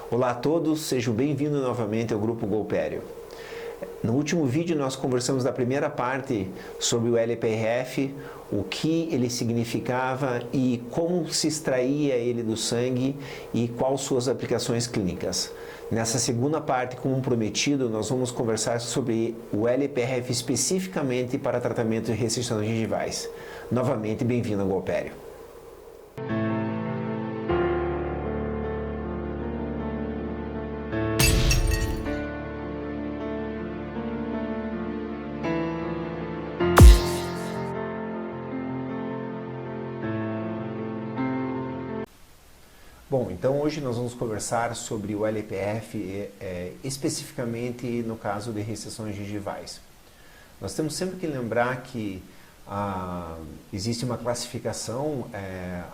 Olá a todos, sejam bem-vindos novamente ao Grupo Golpério. No último vídeo nós conversamos da primeira parte sobre o LPRF, o que ele significava e como se extraía ele do sangue e quais suas aplicações clínicas. Nessa segunda parte, como prometido, nós vamos conversar sobre o LPRF especificamente para tratamento de restrições gengivais. Novamente, bem-vindo ao Golpério. Bom, então hoje nós vamos conversar sobre o LPF, especificamente no caso de restrições gengivais. Nós temos sempre que lembrar que existe uma classificação,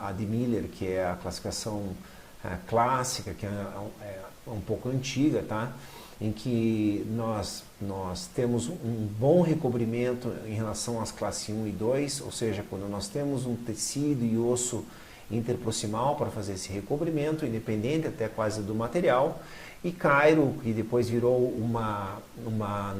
a de Miller, que é a classificação clássica, que é um pouco antiga, tá? Em que nós temos um bom recobrimento em relação às classes 1 e 2, ou seja, quando nós temos um tecido e osso interproximal para fazer esse recobrimento, independente até quase do material, e Cairo, que depois virou uma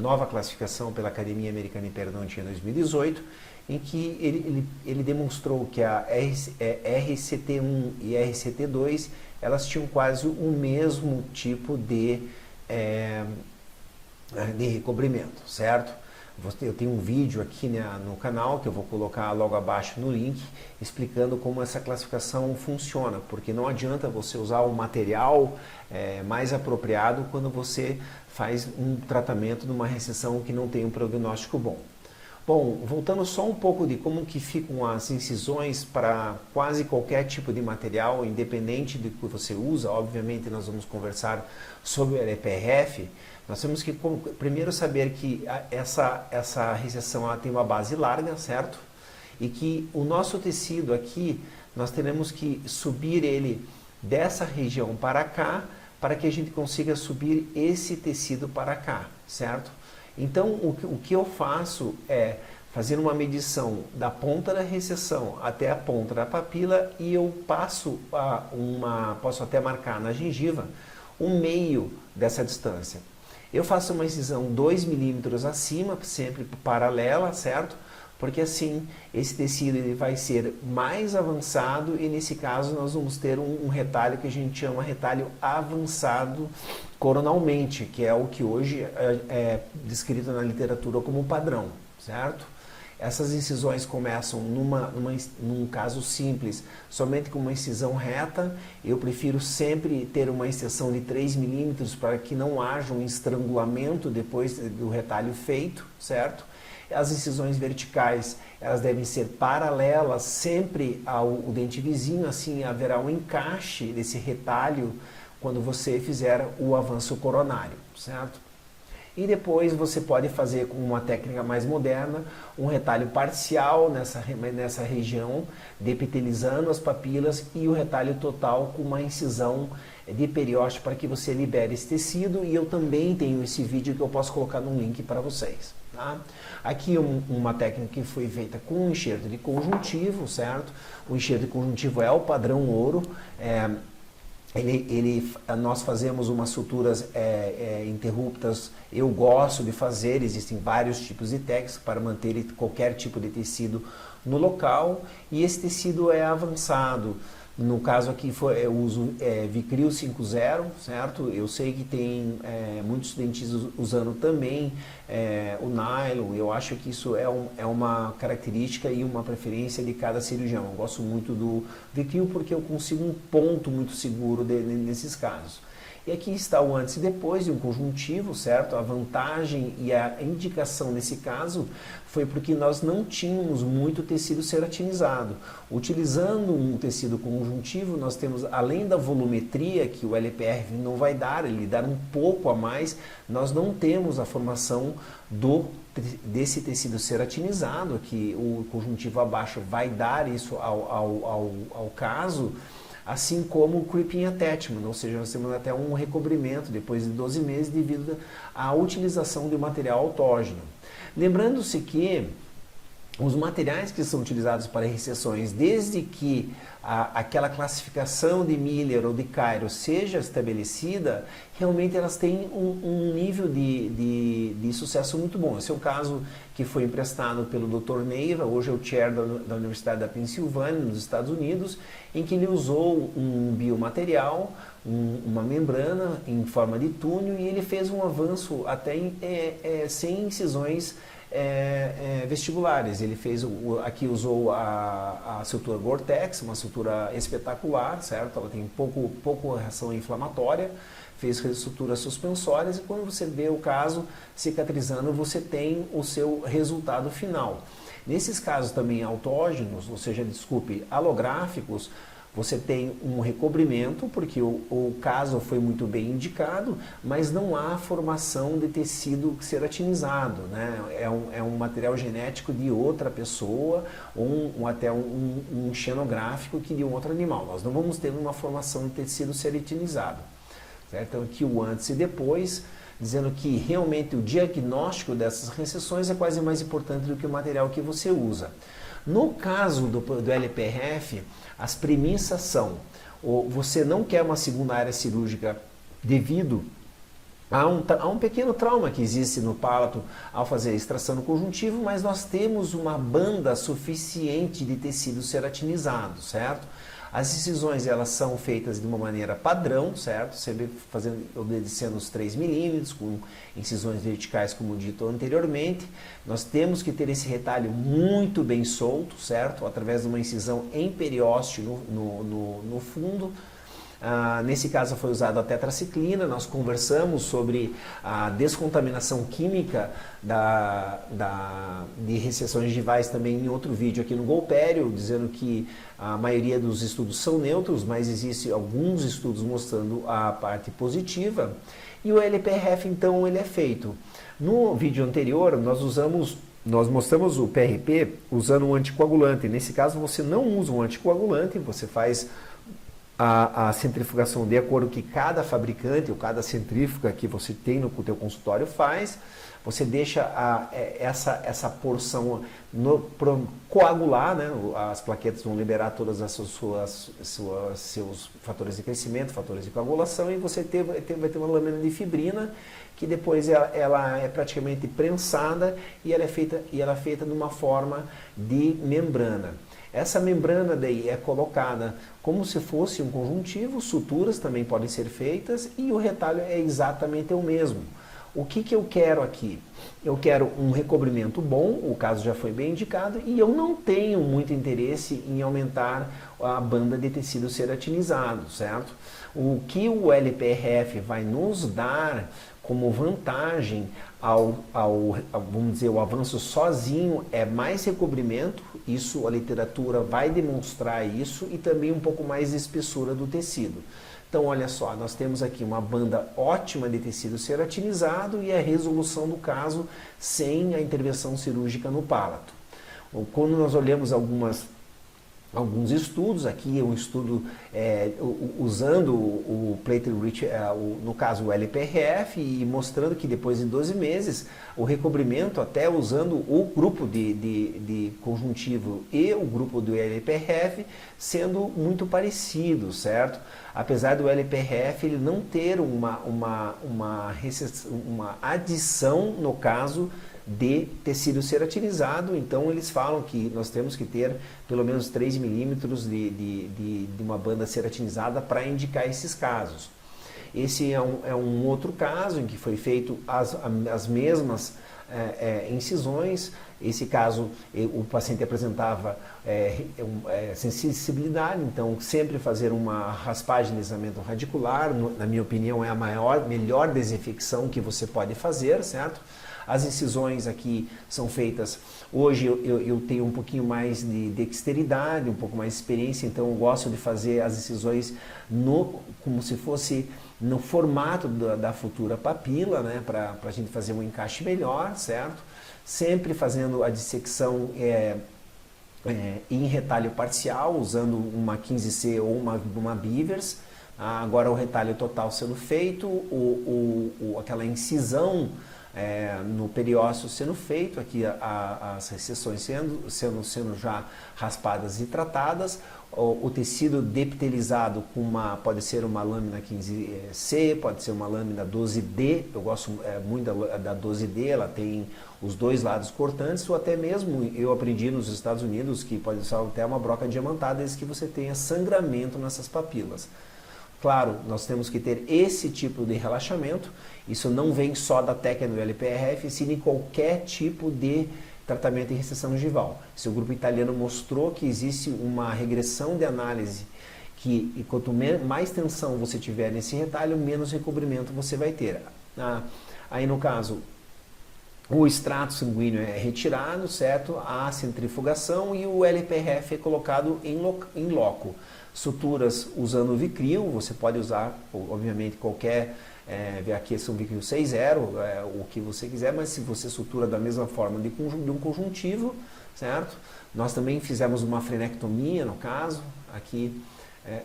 nova classificação pela Academia Americana de Periodontia em 2018, em que ele demonstrou que a RCT1 e RCT2, elas tinham quase o mesmo tipo de recobrimento, certo? Eu tenho um vídeo aqui no canal, que eu vou colocar logo abaixo no link, explicando como essa classificação funciona, porque não adianta você usar o material mais apropriado quando você faz um tratamento de uma restrição que não tem um prognóstico bom. Bom, voltando só um pouco de como que ficam as incisões para quase qualquer tipo de material, independente do que você usa, obviamente nós vamos conversar sobre o LPRF. Nós temos que primeiro saber que essa restrição ela tem uma base larga, certo? E que o nosso tecido aqui, nós teremos que subir ele dessa região para cá, para que a gente consiga subir esse tecido para cá, certo? Então, o que eu faço é fazer uma medição da ponta da recessão até a ponta da papila e eu posso até marcar na gengiva o meio dessa distância. Eu faço uma incisão 2 milímetros acima, sempre paralela, certo? Porque assim, esse tecido ele vai ser mais avançado e nesse caso nós vamos ter um retalho que a gente chama retalho avançado coronalmente, que é o que hoje é descrito na literatura como padrão, certo? Essas incisões começam num caso simples, somente com uma incisão reta. Eu prefiro sempre ter uma extensão de 3 milímetros para que não haja um estrangulamento depois do retalho feito, certo? As incisões verticais, elas devem ser paralelas sempre ao dente vizinho, assim haverá um encaixe desse retalho quando você fizer o avanço coronário, certo? E depois você pode fazer com uma técnica mais moderna, um retalho parcial nessa região, depitelizando as papilas e o retalho total com uma incisão de periósteo para que você libere esse tecido. E eu também tenho esse vídeo que eu posso colocar no link para vocês. Tá? Aqui uma técnica que foi feita com enxerto de conjuntivo, certo? O enxerto de conjuntivo é o padrão ouro. Nós fazemos umas suturas interruptas, eu gosto de fazer, existem vários tipos de técnicas para manter qualquer tipo de tecido no local e esse tecido é avançado. No caso aqui eu uso Vicryl 5.0, certo? Eu sei que tem muitos dentistas usando também o nylon. Eu acho que isso é uma característica e uma preferência de cada cirurgião. Eu gosto muito do Vicryl porque eu consigo um ponto muito seguro nesses casos. E aqui está o antes e depois de um conjuntivo, certo? A vantagem e a indicação nesse caso foi porque nós não tínhamos muito tecido ceratinizado. Utilizando um tecido conjuntivo, nós temos, além da volumetria que o LPRF não vai dar, ele dá um pouco a mais, nós não temos a formação desse tecido ceratinizado, que o conjuntivo abaixo vai dar isso ao caso, assim como o creeping attachment, ou seja, nós temos até um recobrimento depois de 12 meses devido à utilização de material autógeno. Lembrando-se que os materiais que são utilizados para recessões, desde que aquela classificação de Miller ou de Cairo seja estabelecida, realmente elas têm um nível de sucesso muito bom. Esse é o caso que foi emprestado pelo Dr. Neiva, hoje é o chair da Universidade da Pensilvânia, nos Estados Unidos, em que ele usou um biomaterial, uma membrana em forma de túnel, e ele fez um avanço até sem incisões vestibulares. Ele fez, aqui usou a sutura Gore-Tex, uma sutura espetacular, certo? Ela tem pouco reação inflamatória, fez suturas suspensórias, e quando você vê o caso cicatrizando, você tem o seu resultado final. Nesses casos também autógenos, ou seja, alográficos, você tem um recobrimento, porque o caso foi muito bem indicado, mas não há formação de tecido ceratinizado, né? É um material genético de outra pessoa, ou até um xenográfico que de um outro animal. Nós não vamos ter uma formação de tecido ceratinizado. Certo? Então, aqui o antes e depois, dizendo que realmente o diagnóstico dessas recessões é quase mais importante do que o material que você usa. No caso do LPRF, as premissas são: você não quer uma segunda área cirúrgica devido a um pequeno trauma que existe no palato ao fazer a extração do conjuntivo, mas nós temos uma banda suficiente de tecido ceratinizado, certo? As incisões, elas são feitas de uma maneira padrão, certo? Sempre obedecendo os 3 milímetros, com incisões verticais, como dito anteriormente. Nós temos que ter esse retalho muito bem solto, certo? Através de uma incisão em periósteo no fundo. Nesse caso foi usada a tetraciclina. Nós conversamos sobre a descontaminação química de recessões gengivais também em outro vídeo aqui no Golpério, dizendo que a maioria dos estudos são neutros, mas existem alguns estudos mostrando a parte positiva. E o LPRF, então, ele é feito. No vídeo anterior, nós mostramos o PRP usando um anticoagulante. Nesse caso, você não usa um anticoagulante, você faz a centrifugação de acordo com que cada fabricante ou cada centrífuga que você tem no teu consultório faz. Você deixa essa porção coagular, né? As plaquetas vão liberar todas as seus fatores de crescimento, fatores de coagulação, e você vai ter uma lâmina de fibrina que depois ela é praticamente prensada e ela é feita de uma forma de membrana. Essa membrana daí é colocada como se fosse um conjuntivo, suturas também podem ser feitas e o retalho é exatamente o mesmo. O que eu quero aqui? Eu quero um recobrimento bom, o caso já foi bem indicado, e eu não tenho muito interesse em aumentar a banda de tecido ceratinizado, certo? O que o LPRF vai nos dar como vantagem vamos dizer, o avanço sozinho é mais recobrimento, isso a literatura vai demonstrar isso, e também um pouco mais de espessura do tecido. Então, olha só, nós temos aqui uma banda ótima de tecido ceratinizado e a resolução do caso sem a intervenção cirúrgica no palato. Quando nós olhamos alguns estudos, aqui um estudo usando o platelet, no caso o LPRF, e mostrando que depois de 12 meses, o recobrimento, até usando o grupo de conjuntivo e o grupo do LPRF, sendo muito parecido, certo? Apesar do LPRF ele não ter uma adição, no caso, de tecido ceratinizado, então eles falam que nós temos que ter pelo menos 3 milímetros de uma banda ceratinizada para indicar esses casos. Esse é um outro caso em que foi feito as mesmas incisões. Esse caso, o paciente apresentava sensibilidade, então sempre fazer uma raspagem de alisamento radicular, na minha opinião, é a melhor desinfecção que você pode fazer, certo? As incisões aqui são feitas, hoje eu tenho um pouquinho mais de dexteridade, um pouco mais de experiência, então eu gosto de fazer as incisões como se fosse no formato da futura papila, né, para a gente fazer um encaixe melhor, certo? Sempre fazendo a dissecção em retalho parcial, usando uma 15C ou uma Beavers. Agora o retalho total sendo feito, aquela incisão no periósteo sendo feito, aqui as recessões sendo já raspadas e tratadas, o tecido depitelizado pode ser uma lâmina 15C, pode ser uma lâmina 12D, eu gosto muito da 12D, ela tem os dois lados cortantes, ou até mesmo, eu aprendi nos Estados Unidos, que pode ser até uma broca diamantada, desde que você tenha sangramento nessas papilas. Claro, nós temos que ter esse tipo de relaxamento, isso não vem só da técnica do LPRF, sim em qualquer tipo de tratamento de recessão gengival. Esse grupo italiano mostrou que existe uma regressão de análise que quanto mais tensão você tiver nesse retalho, menos recobrimento você vai ter. Aí no caso, o extrato sanguíneo é retirado, certo? A centrifugação e o LPRF é colocado em loco. Suturas usando o Vicryl, você pode usar, obviamente, qualquer, aqui são Vicryl 6.0, o que você quiser, mas se você sutura da mesma forma de um conjuntivo, certo? Nós também fizemos uma frenectomia, no caso, aqui,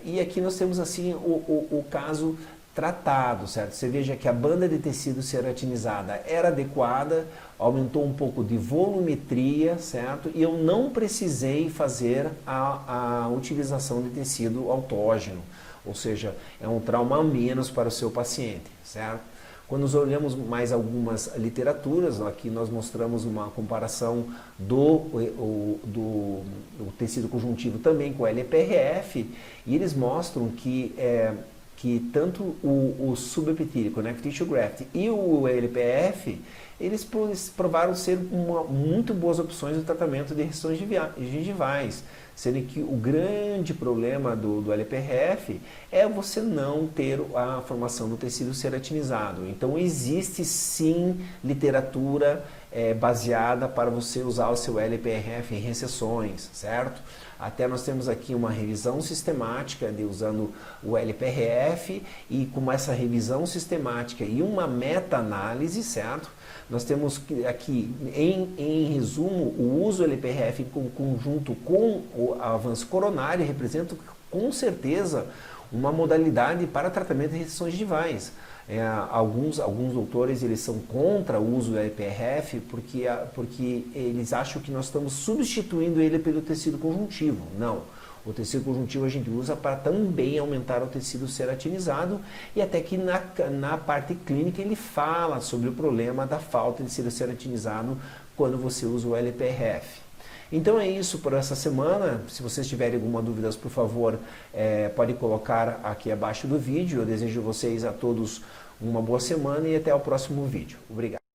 e aqui nós temos assim o caso tratado, certo? Você veja que a banda de tecido ceratinizada era adequada, aumentou um pouco de volumetria, certo? E eu não precisei fazer a utilização de tecido autógeno, ou seja, é um trauma a menos para o seu paciente, certo? Quando nós olhamos mais algumas literaturas, aqui nós mostramos uma comparação do tecido conjuntivo também com o LPRF, e eles mostram que tanto o subepitílico, Connective Tissue Graft, e o LPF, eles provaram ser muito boas opções no tratamento de recessões gengivais, sendo que o grande problema do LPRF é você não ter a formação do tecido ceratinizado. Então existe sim literatura baseada para você usar o seu LPRF em recessões, certo? Até nós temos aqui uma revisão sistemática usando o LPRF, e com essa revisão sistemática e uma meta-análise, certo? Nós temos aqui, em resumo, o uso do LPRF em conjunto com o avanço coronário representa com certeza uma modalidade para tratamento de recessões gengivais. Alguns doutores eles são contra o uso do LPRF porque eles acham que nós estamos substituindo ele pelo tecido conjuntivo. Não, o tecido conjuntivo a gente usa para também aumentar o tecido ceratinizado, e até que na parte clínica ele fala sobre o problema da falta de tecido ceratinizado quando você usa o LPRF. Então é isso por essa semana. Se vocês tiverem alguma dúvida, por favor, pode colocar aqui abaixo do vídeo. Eu desejo a vocês a todos uma boa semana e até o próximo vídeo. Obrigado.